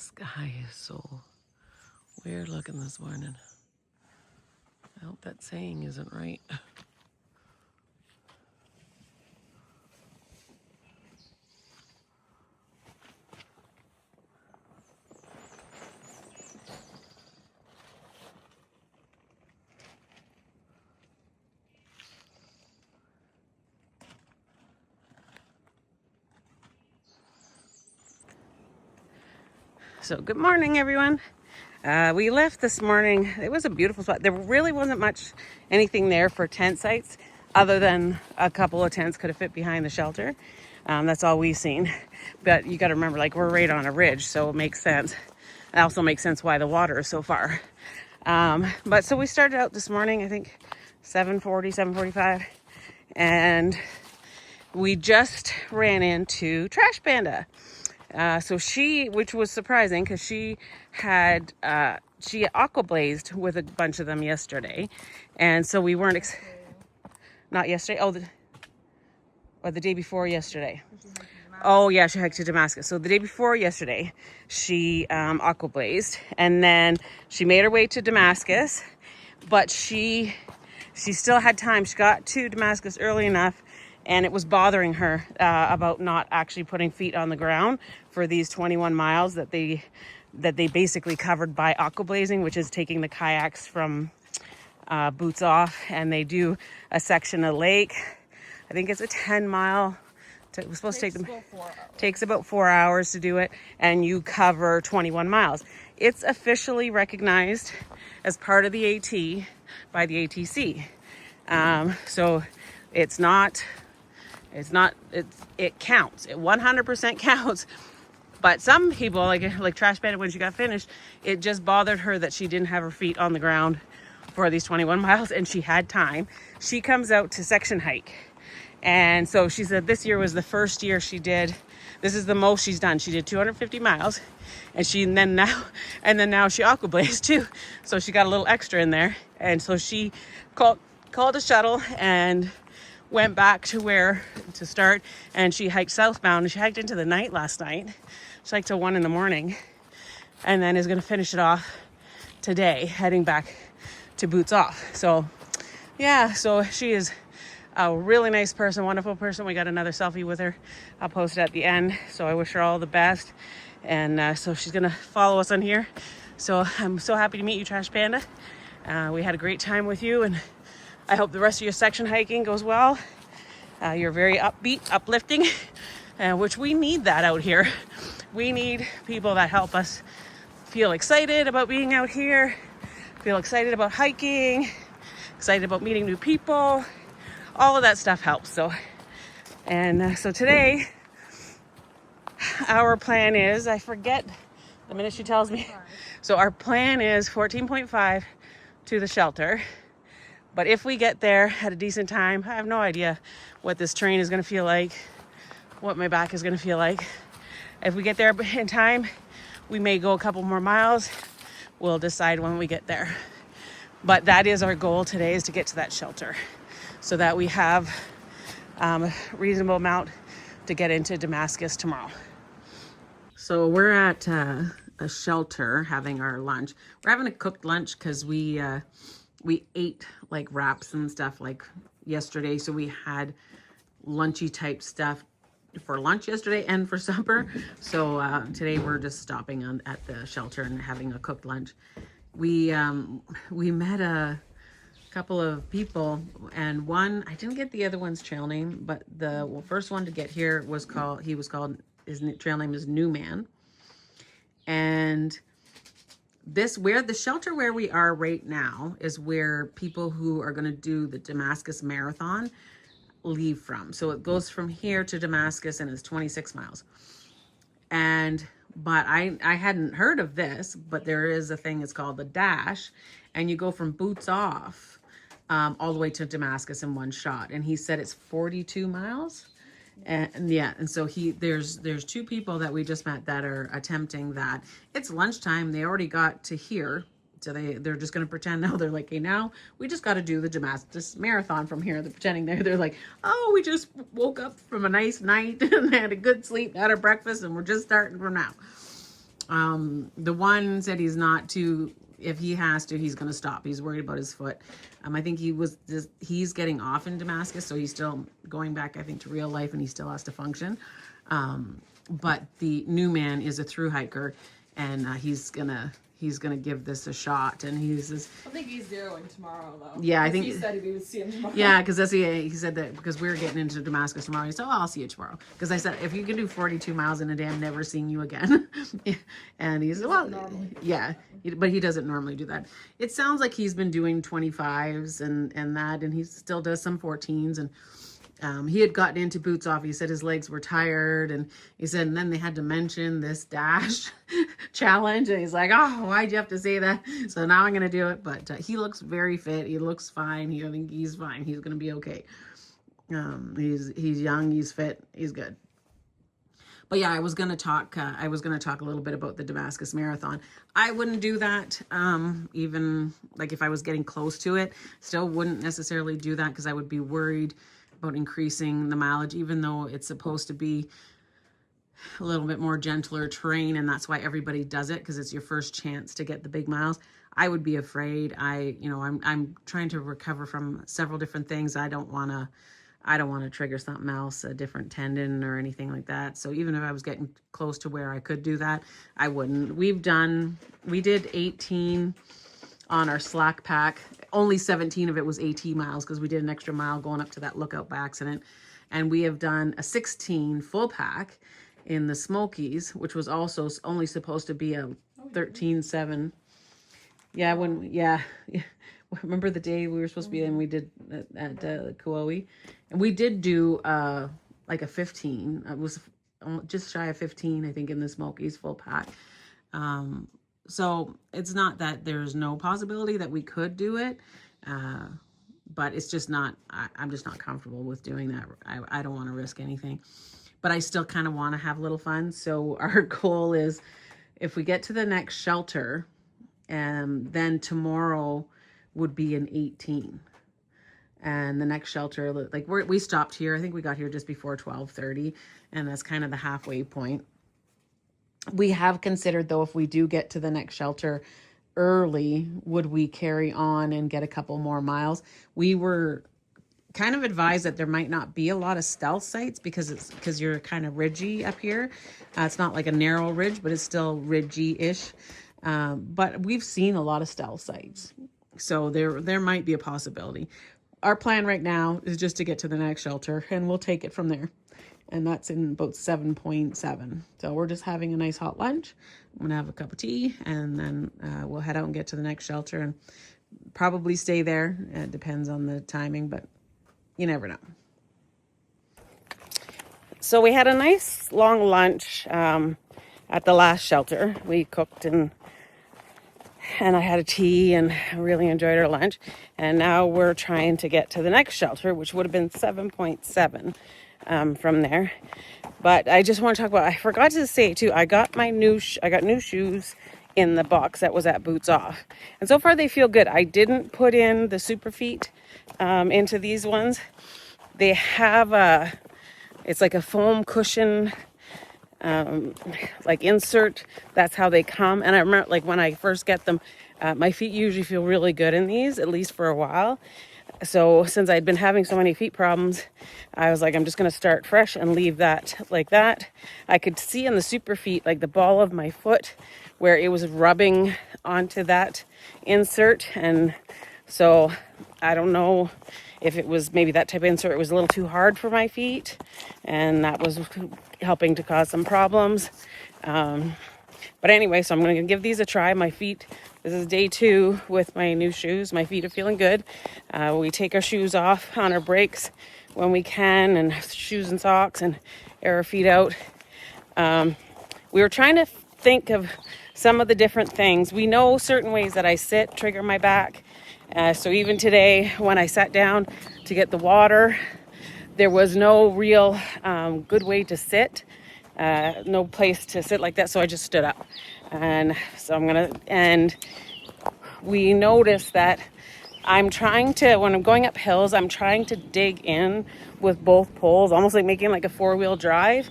Sky is so weird looking this morning. I hope that saying isn't right. So good morning, everyone. We left this morning. It was a beautiful spot. There really wasn't anything there for tent sites other than a couple of tents could have fit behind the shelter. That's all we've seen. But you got to remember, like, we're right on a ridge, so it makes sense. It also makes sense why the water is so far. But so we started out this morning, I think 7:45, and we just ran into Trash Panda. So which was surprising because she aqua blazed with a bunch of them yesterday, and so we weren't not yesterday. Or the day before yesterday. Oh yeah, she hiked to Damascus. So the day before yesterday, she aqua blazed, and then she made her way to Damascus, but she still had time. She got to Damascus early enough, and it was bothering her about not actually putting feet on the ground for these 21 miles that they basically covered by aqua blazing, which is taking the kayaks from boots off, and they do a section of lake. I think it's a 10-mile. It was supposed to take them. Takes about 4 hours to do it, and you cover 21 miles. It's officially recognized as part of the AT by the ATC. So it counts. It 100% counts. But some people, like Trash Panda, when she got finished, it just bothered her that she didn't have her feet on the ground for these 21 miles, and she had time. She comes out to section hike. And so she said this year was the first year this is the most she's done. She did 250 miles, and then now she aqua blazed too. So she got a little extra in there. And so she called a shuttle and went back to start, and she hiked southbound, and she hiked into the night last night. She hiked till 1 a.m, and then is going to finish it off today, heading back to boots off. So yeah, so she is a really nice person, wonderful person. We got another selfie with her. I'll post it at the end. So I wish her all the best. And so she's going to follow us on here. So I'm so happy to meet you, Trash Panda. We had a great time with you, and I hope the rest of your section hiking goes well. You're very upbeat, uplifting, which we need that out here. We need people that help us feel excited about being out here, feel excited about hiking, excited about meeting new people. All of that stuff helps. So today, our plan is, I forget the minute she tells me. So our plan is 14.5 to the shelter. But if we get there at a decent time, I have no idea what this terrain is going to feel like, what my back is going to feel like. If we get there in time, we may go a couple more miles. We'll decide when we get there. But that is our goal today, is to get to that shelter, so that we have a reasonable amount to get into Damascus tomorrow. So we're at a shelter having our lunch. We're having a cooked lunch because we ate like wraps and stuff like yesterday. So we had lunchy type stuff for lunch yesterday and for supper. So today we're just stopping at the shelter and having a cooked lunch. We met a couple of people, and I didn't get the other one's trail name, but the first one to get here his trail name is Newman. And the shelter where we are right now is where people who are going to do the Damascus Marathon leave from. So it goes from here to Damascus, and it's 26 miles. But I hadn't heard of this, but there is a thing, it's called the Dash, and you go from boots off all the way to Damascus in one shot. And he said it's 42 miles. And so there's two people that we just met that are attempting that. It's lunchtime. They already got to here. So they're just going to pretend now. They're like, hey, now we just got to do the Damascus Marathon from here. They're pretending they're like, oh, we just woke up from a nice night and had a good sleep, had our breakfast, and we're just starting from now. The one said he's not too, if he has to, he's going to stop. He's worried about his foot. I think he's getting off in Damascus, so he's still going back, I think, to real life, and he still has to function. But the new man is a through hiker, and he's gonna give this a shot. And he's just, I think he's zeroing tomorrow, though. yeah, I think he said we would see him tomorrow. Yeah, because he said that because we're getting into Damascus tomorrow. He said, "Oh, I'll see you tomorrow." Because I said, "If you can do 42 miles in a day, I'm never seeing you again." And he said, "Well, yeah," but he doesn't normally do that. It sounds like he's been doing 25s and that, and he still does some 14s. And he had gotten into boots off. He said his legs were tired, and he said, and then they had to mention this dash challenge, and he's like, "Oh, why'd you have to say that?" So now I'm gonna do it. But he looks very fit. He looks fine. I think he's fine. He's gonna be okay. He's young. He's fit. He's good. But yeah, I was gonna talk a little bit about the Damascus Marathon. I wouldn't do that, even like if I was getting close to it. Still wouldn't necessarily do that because I would be worried about increasing the mileage, even though it's supposed to be a little bit more gentler terrain, and that's why everybody does it, because it's your first chance to get the big miles. I would be afraid. I'm trying to recover from several different things. I don't want to trigger something else, a different tendon or anything like that. So even if I was getting close to where I could do that, I wouldn't. We did 18 on our slack pack. Only 17 of it was AT miles because we did an extra mile going up to that lookout by accident. And we have done a 16 full pack in the Smokies, which was also only supposed to be a 13.7. Yeah, remember the day we were supposed to be in, we did at Kauai, and we did do like a 15. It was just shy of 15, I think, in the Smokies full pack. So it's not that there's no possibility that we could do it, but it's just not, I'm just not comfortable with doing that. I don't want to risk anything, but I still kind of want to have a little fun. So our goal is, if we get to the next shelter, then tomorrow would be an 18. And the next shelter, like we stopped here. I think we got here just before 12:30, and that's kind of the halfway point. We have considered, though, if we do get to the next shelter early, would we carry on and get a couple more miles? We were kind of advised that there might not be a lot of stealth sites because you're kind of ridgy up here. It's not like a narrow ridge, but it's still ridgy-ish. But we've seen a lot of stealth sites, so there might be a possibility. Our plan right now is just to get to the next shelter, and we'll take it from there. And that's in about 7.7. So we're just having a nice hot lunch. I'm going to have a cup of tea, and then we'll head out and get to the next shelter and probably stay there. It depends on the timing, but you never know. So we had a nice long lunch at the last shelter. We cooked and I had a tea and really enjoyed our lunch. And now we're trying to get to the next shelter, which would have been 7.7 from there. But I just want to talk about, I forgot to say too, I got new shoes in the box that was at Boots Off. And so far they feel good. I didn't put in the Super Feet into these ones. They have it's like a foam cushion like insert. That's how they come. And I remember, like, when I first get them, my feet usually feel really good in these, at least for a while. So since I'd been having so many feet problems, I was like, I'm just going to start fresh and leave that like that. I could see in the Super Feet, like the ball of my foot, where it was rubbing onto that insert. And so I don't know if it was maybe that type of insert was a little too hard for my feet, and that was helping to cause some problems. But anyway, so I'm going to give these a try. My feet, this is day 2 with my new shoes. My feet are feeling good. We take our shoes off on our breaks when we can, and shoes and socks, and air our feet out. We were trying to think of some of the different things. We know certain ways that I sit trigger my back. So even today, when I sat down to get the water, there was no real good way to sit, no place to sit like that. So I just stood up. And so and we noticed that I'm trying to, when I'm going up hills, I'm trying to dig in with both poles, almost like making like a 4-wheel drive.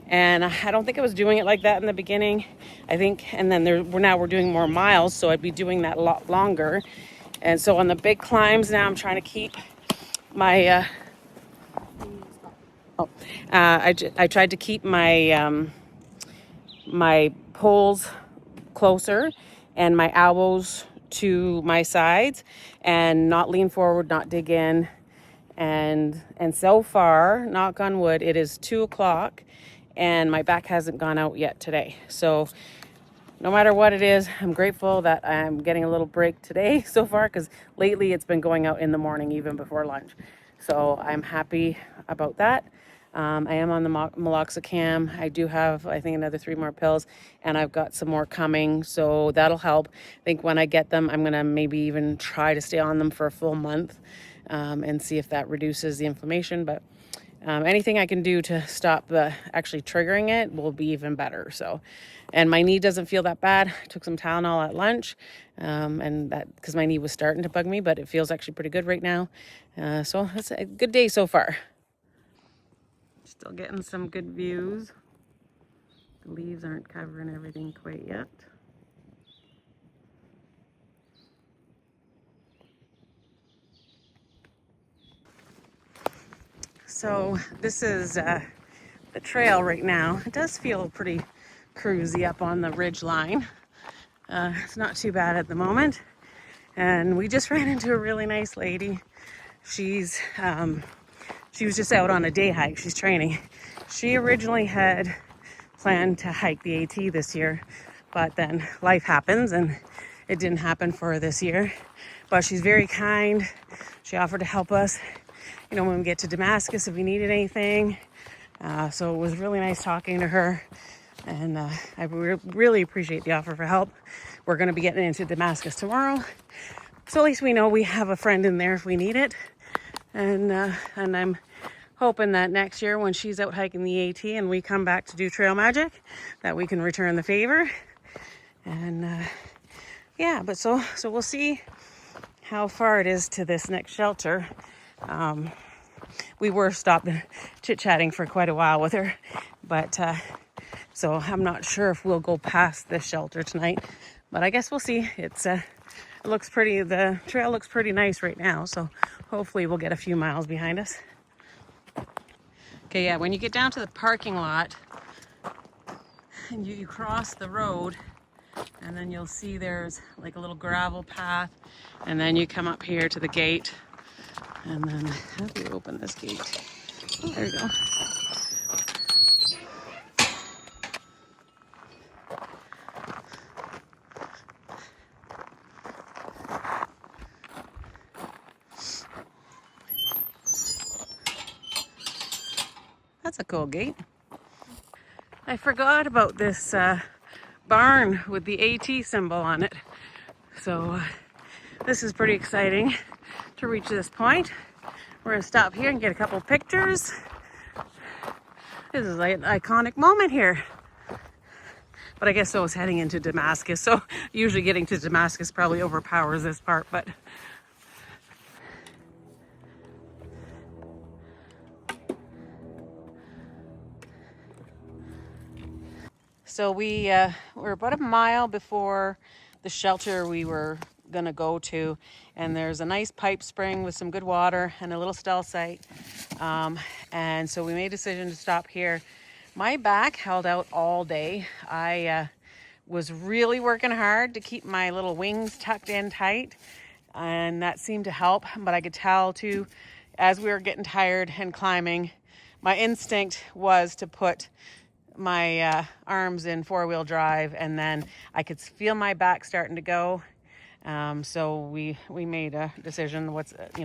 And I don't think I was doing it like that in the beginning. I think, and then we're doing more miles, so I'd be doing that a lot longer. And so on the big climbs now, I'm trying to keep my, I tried to keep my, my poles closer and my elbows to my sides and not lean forward, not dig in. And so far, knock on wood, it is 2 o'clock and my back hasn't gone out yet today. So no matter what it is, I'm grateful that I'm getting a little break today so far, because lately it's been going out in the morning, even before lunch. So I'm happy about that. I am on the meloxicam. I do have, I think, another 3 more pills, and I've got some more coming, so that'll help. I think when I get them, I'm gonna maybe even try to stay on them for a full month, and see if that reduces the inflammation. But anything I can do to stop actually triggering it will be even better. So, and my knee doesn't feel that bad. I took some Tylenol at lunch, and that because my knee was starting to bug me, but it feels actually pretty good right now. So it's a good day so far. Still getting some good views. The leaves aren't covering everything quite yet. So this is the trail right now. It does feel pretty cruisy up on the ridge line. It's not too bad at the moment. And we just ran into a really nice lady. She was just out on a day hike. She's training. She originally had planned to hike the AT this year, but then life happens and it didn't happen for her this year. But she's very kind. She offered to help us, when we get to Damascus if we needed anything. So it was really nice talking to her. And I really appreciate the offer for help. We're going to be getting into Damascus tomorrow. So at least we know we have a friend in there if we need it. And I'm hoping that next year when she's out hiking the AT and we come back to do Trail Magic, that we can return the favor. And yeah, but so we'll see how far it is to this next shelter. We were stopped chit-chatting for quite a while with her, but so I'm not sure if we'll go past this shelter tonight, but I guess we'll see. It looks pretty, the trail looks pretty nice right now, so hopefully we'll get a few miles behind us. Okay, yeah, when you get down to the parking lot and you cross the road, and then you'll see there's like a little gravel path, and then you come up here to the gate, and then how do you open this gate? Oh, there you go. That's a cool gate. I forgot about this barn with the AT symbol on it. So this is pretty exciting to reach this point. We're gonna stop here and get a couple pictures. This is like an iconic moment here. But I guess so is heading into Damascus. So usually getting to Damascus probably overpowers this part, but so we're about a mile before the shelter we were gonna go to, and there's a nice pipe spring with some good water and a little stall site. And so we made a decision to stop here. My back held out all day. I was really working hard to keep my little wings tucked in tight, and that seemed to help. But I could tell too, as we were getting tired and climbing, my instinct was to put my arms in 4-wheel drive, and then I could feel my back starting to go. So we made a decision.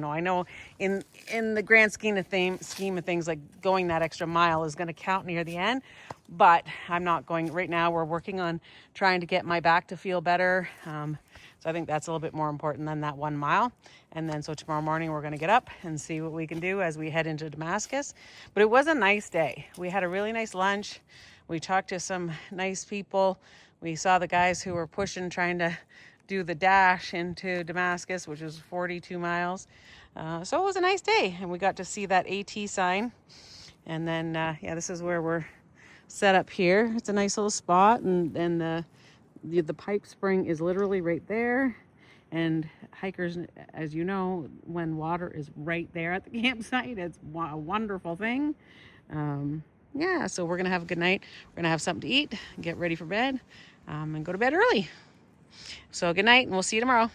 I know in the grand scheme of things, like going that extra mile is going to count near the end, but I'm not going right now. We're working on trying to get my back to feel better. So I think that's a little bit more important than that 1 mile. And then so tomorrow morning we're going to get up and see what we can do as we head into Damascus. But it was a nice day. We had a really nice lunch. We talked to some nice people. We saw the guys who were trying to do the dash into Damascus, which was 42 miles. So it was a nice day, and we got to see that AT sign. And then, yeah, this is where we're set up here. It's a nice little spot, and the pipe spring is literally right there. And hikers, as you know, when water is right there at the campsite, it's a wonderful thing. Yeah, so we're gonna have a good night. We're gonna have something to eat, get ready for bed, and go to bed early. So good night, and we'll see you tomorrow.